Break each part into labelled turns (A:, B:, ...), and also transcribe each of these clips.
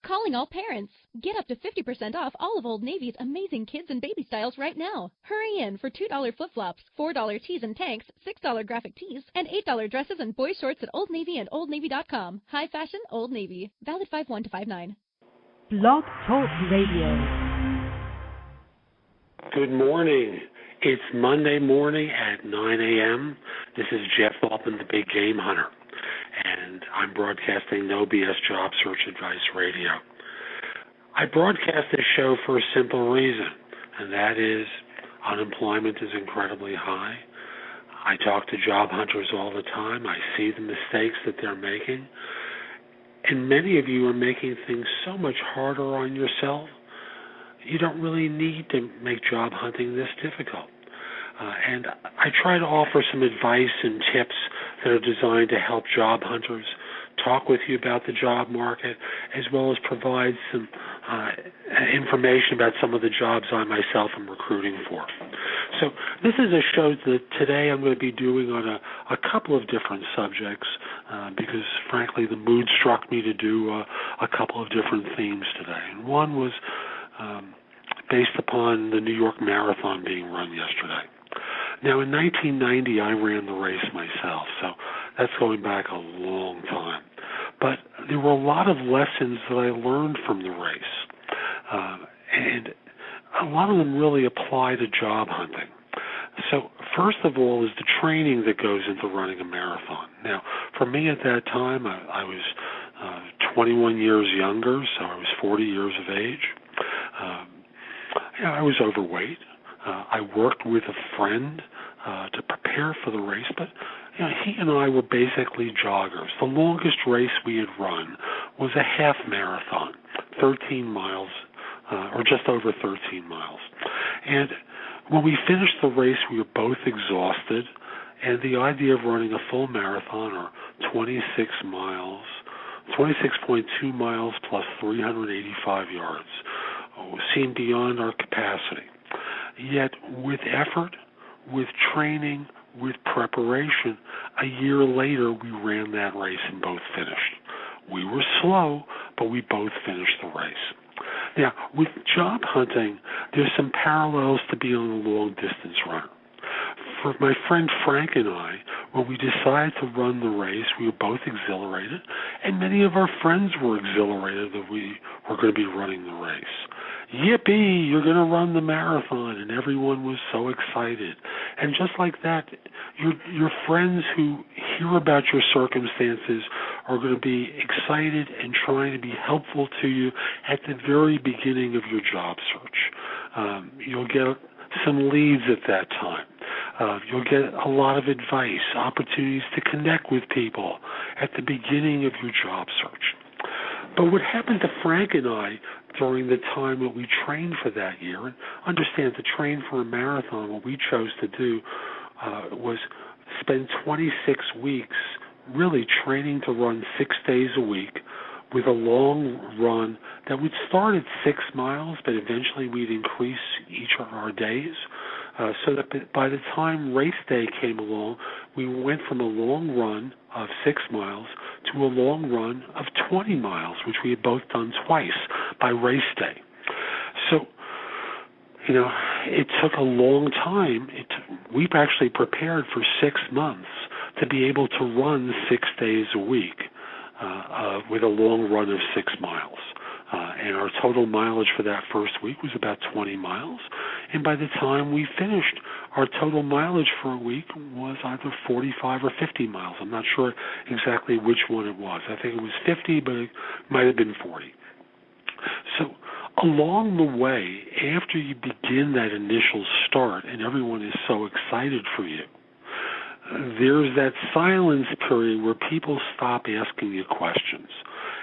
A: Calling all parents. Get up to 50% off all of Old Navy's amazing kids and baby styles right now. Hurry in for $2 flip-flops, $4 tees and tanks, $6 graphic tees, and $8 dresses and boy shorts at Old Navy and OldNavy.com. High fashion, Old Navy. Valid 5/1 to 5/9.
B: Blog Talk Radio.
C: Good morning. It's Monday morning at 9 a.m. This is Jeff Altman, the Big Game Hunter, and I'm broadcasting No BS Job Search Advice Radio. I broadcast this show for a simple reason, and that is unemployment is incredibly high. I talk to job hunters all the time. I see the mistakes that they're making, and many of you are making things so much harder on yourself. You don't really need to make job hunting this difficult. And I try to offer some advice and tips that are designed to help job hunters talk with you about the job market, as well as provide some information about some of the jobs I myself am recruiting for. So this is a show that today I'm going to be doing on a couple of different subjects because, frankly, the mood struck me to do a couple of different themes today. And one was based upon the New York Marathon being run yesterday. Now, in 1990, I ran the race myself, so that's going back a long time. But there were a lot of lessons that I learned from the race, and a lot of them really apply to job hunting. So first of all is the training that goes into running a marathon. Now, for me at that time, I was 21 years younger, so I was 40 years of age. I was overweight. I worked with a friend to prepare for the race, but he and I were basically joggers. The longest race we had run was a half marathon, 13 miles, or just over 13 miles. And when we finished the race, we were both exhausted, and the idea of running a full marathon, or 26.2 miles plus 385 yards, seemed beyond our capacity. Yet with effort, with training, with preparation, a year later we ran that race and both finished. We were slow, but we both finished the race. Now, with job hunting, there's some parallels to being a long-distance runner. For my friend Frank and I, when we decided to run the race, we were both exhilarated, and many of our friends were exhilarated that we were going to be running the race. Yippee, you're going to run the marathon, and everyone was so excited. And just like that, your friends who hear about your circumstances are going to be excited and trying to be helpful to you at the very beginning of your job search. You'll get some leads at that time. You'll get a lot of advice, opportunities to connect with people at the beginning of your job search. But what happened to Frank and I during the time that we trained for that year, and understand to train for a marathon, what we chose to do was spend 26 weeks really training to run 6 days a week with a long run that would start at 6 miles, but eventually we'd increase each of our days. So that by the time race day came along, we went from a long run of 6 miles to a long run of 20 miles, which we had both done twice by race day. So, it took a long time. We've actually prepared for 6 months to be able to run 6 days a week with a long run of 6 miles. And our total mileage for that first week was about 20 miles. And by the time we finished, our total mileage for a week was either 45 or 50 miles. I'm not sure exactly which one it was. I think it was 50, but it might have been 40. So along the way, after you begin that initial start and everyone is so excited for you, there's that silence period where people stop asking you questions,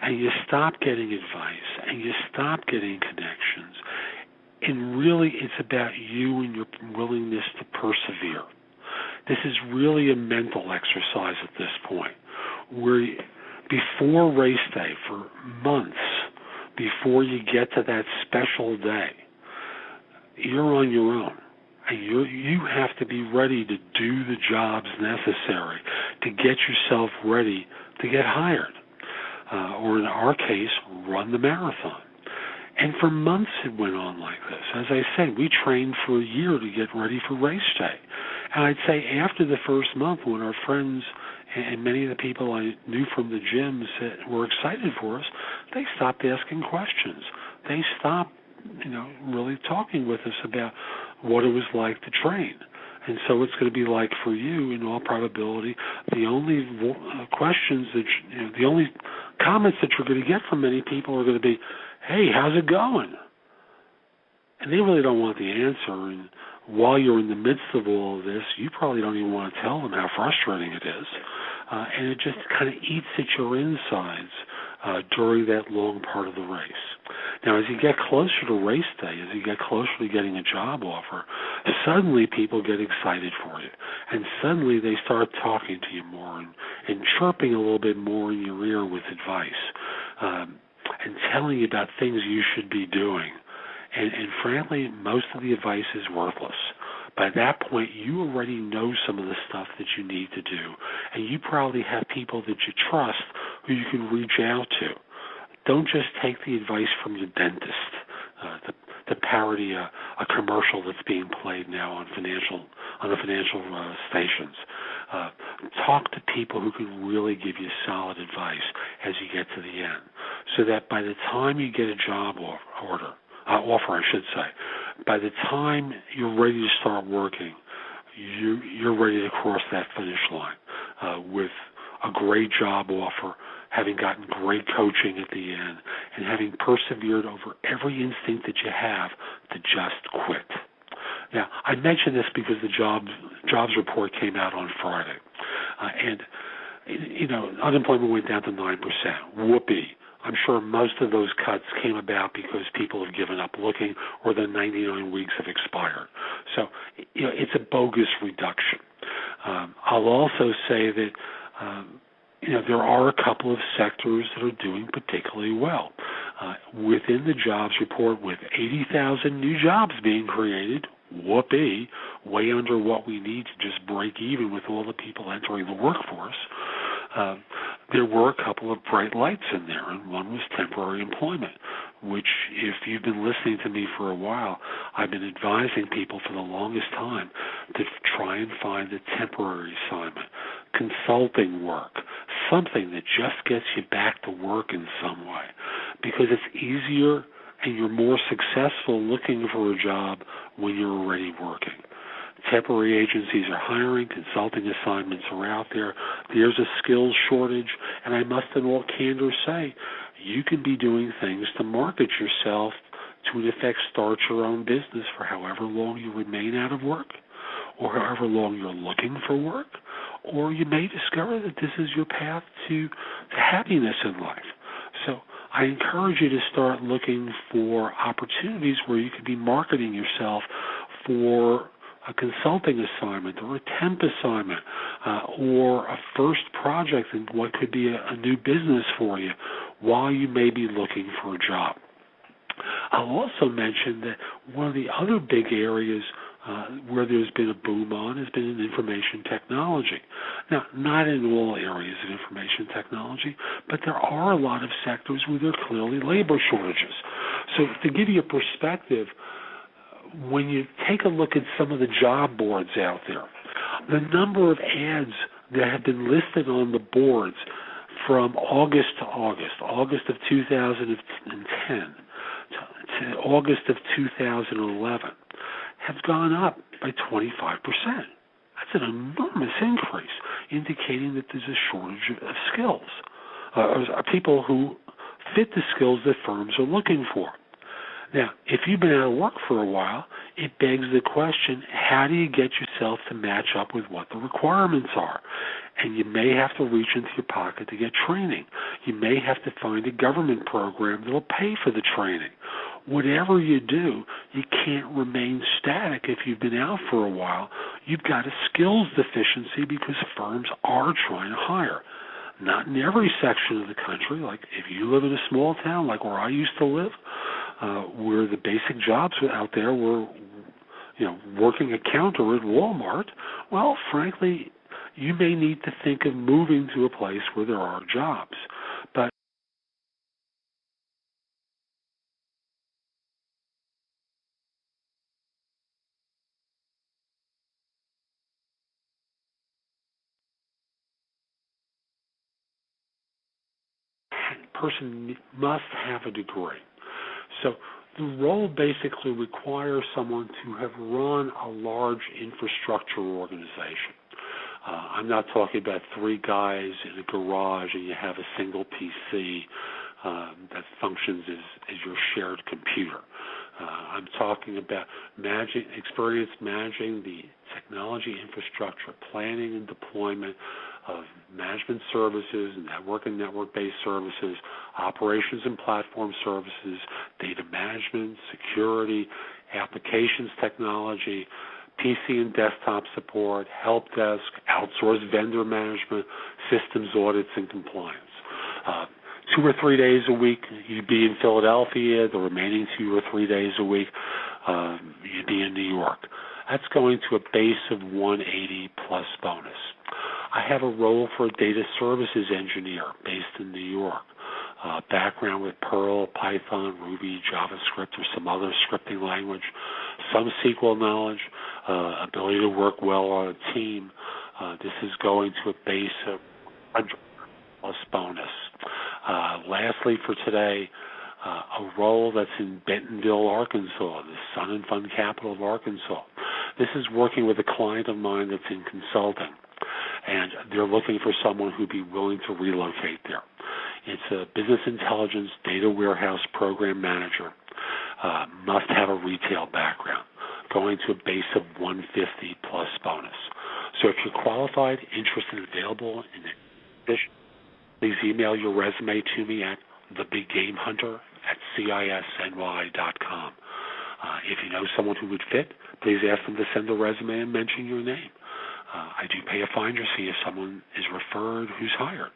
C: and you stop getting advice, and you stop getting connections. And really, it's about you and your willingness to persevere. This is really a mental exercise at this point, where before race day, for months, before you get to that special day, you're on your own. And you have to be ready to do the jobs necessary to get yourself ready to get hired. or in our case, run the marathon. And for months it went on like this. As I said, we trained for a year to get ready for race day. And I'd say after the first month, when our friends and many of the people I knew from the gyms that were excited for us, they stopped asking questions. They stopped, really talking with us about what it was like to train. And so it's going to be like for you, in all probability, the only questions that, the only comments that you're going to get from many people are going to be, hey, how's it going? And they really don't want the answer. And while you're in the midst of all of this, you probably don't even want to tell them how frustrating it is. And it just kind of eats at your insides during that long part of the race. Now, as you get closer to race day, as you get closer to getting a job offer, suddenly people get excited for you. And suddenly they start talking to you more and chirping a little bit more in your ear with advice and telling you about things you should be doing. And frankly, most of the advice is worthless. By that point, you already know some of the stuff that you need to do, and you probably have people that you trust who you can reach out to. Don't just take the advice from your dentist to parody a commercial that's being played now on the financial stations. Talk to people who can really give you solid advice as you get to the end, so that by the time you get a job offer, by the time you're ready to start working, you're ready to cross that finish line with a great job offer, having gotten great coaching at the end, and having persevered over every instinct that you have to just quit. Now, I mention this because the jobs report came out on Friday, and unemployment went down to 9%. Whoopee. I'm sure most of those cuts came about because people have given up looking, or the 99 weeks have expired. So, it's a bogus reduction. I'll also say that, there are a couple of sectors that are doing particularly well. Within the jobs report, with 80,000 new jobs being created, whoopee, way under what we need to just break even with all the people entering the workforce, there were a couple of bright lights in there, and one was temporary employment, which, if you've been listening to me for a while, I've been advising people for the longest time to try and find a temporary assignment, consulting work, something that just gets you back to work in some way, because it's easier and you're more successful looking for a job when you're already working. Temporary agencies are hiring, consulting assignments are out there, there's a skills shortage, and I must in all candor say, you can be doing things to market yourself to, in effect, start your own business for however long you remain out of work, or however long you're looking for work, or you may discover that this is your path to happiness in life. So I encourage you to start looking for opportunities where you could be marketing yourself for a consulting assignment or a temp assignment or a first project in what could be a new business for you while you may be looking for a job. I'll also mention that one of the other big areas where there's been a boom on has been in information technology. Now, not in all areas of information technology, but there are a lot of sectors where there are clearly labor shortages. So to give you a perspective, when you take a look at some of the job boards out there, the number of ads that have been listed on the boards from August to August of 2010 to August of 2011, have gone up by 25%. That's an enormous increase, indicating that there's a shortage of skills, people who fit the skills that firms are looking for. Now, if you've been out of work for a while, it begs the question, how do you get yourself to match up with what the requirements are? And you may have to reach into your pocket to get training. You may have to find a government program that will pay for the training. Whatever you do, you can't remain static if you've been out for a while. You've got a skills deficiency because firms are trying to hire. Not in every section of the country. Like if you live in a small town like where I used to live, where the basic jobs out there were, working a counter at Walmart, well, frankly, you may need to think of moving to a place where there are jobs. But person must have a degree. So the role basically requires someone to have run a large infrastructure organization. I'm not talking about three guys in a garage and you have a single PC that functions as your shared computer. I'm talking about experience managing the technology infrastructure, planning and deployment of management services, network and network-based services, operations and platform services, data management, security, applications technology, PC and desktop support, help desk, outsourced vendor management, systems audits, and compliance. 2 or 3 days a week, you'd be in Philadelphia. The remaining 2 or 3 days a week, you'd be in New York. That's going to a base of 180 plus bonus. I have a role for a data services engineer based in New York. Background with Perl, Python, Ruby, JavaScript, or some other scripting language, some SQL knowledge, ability to work well on a team. This is going to a base of 100 plus bonus. Lastly for today, a role that's in Bentonville, Arkansas, the sun and fun capital of Arkansas. This is working with a client of mine that's in consulting, and they're looking for someone who'd be willing to relocate there. It's a business intelligence data warehouse program manager, must have a retail background, going to a base of 150 plus bonus. So if you're qualified, interested, and available in the position, please email your resume to me at thebiggamehunter@cisny.com. If you know someone who would fit, please ask them to send a resume and mention your name. I do pay a finder's fee if someone is referred who's hired.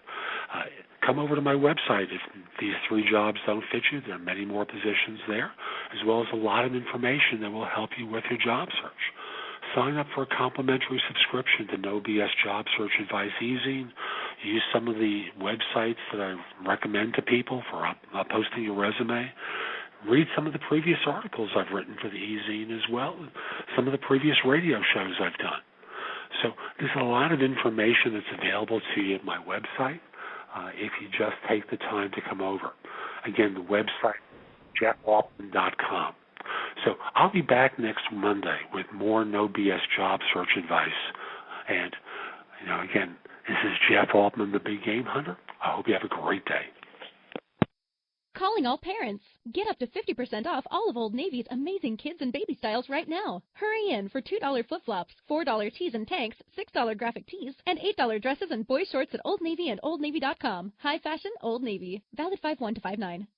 C: Come over to my website if these 3 jobs don't fit you. There are many more positions there, as well as a lot of information that will help you with your job search. Sign up for a complimentary subscription to No BS Job Search Advice e-zine. Use some of the websites that I recommend to people for posting your resume. Read some of the previous articles I've written for the e-zine as well, some of the previous radio shows I've done. So there's a lot of information that's available to you at my website if you just take the time to come over. Again, the website, jeffaltman.com. So I'll be back next Monday with more No BS job search advice. And, again, this is Jeff Altman, the Big Game Hunter. I hope you have a great day.
A: Calling all parents. Get up to 50% off all of Old Navy's amazing kids and baby styles right now. Hurry in for $2 flip-flops, $4 tees and tanks, $6 graphic tees, and $8 dresses and boy shorts at Old Navy and OldNavy.com. High fashion, Old Navy. Valid 5/1 to 5/9.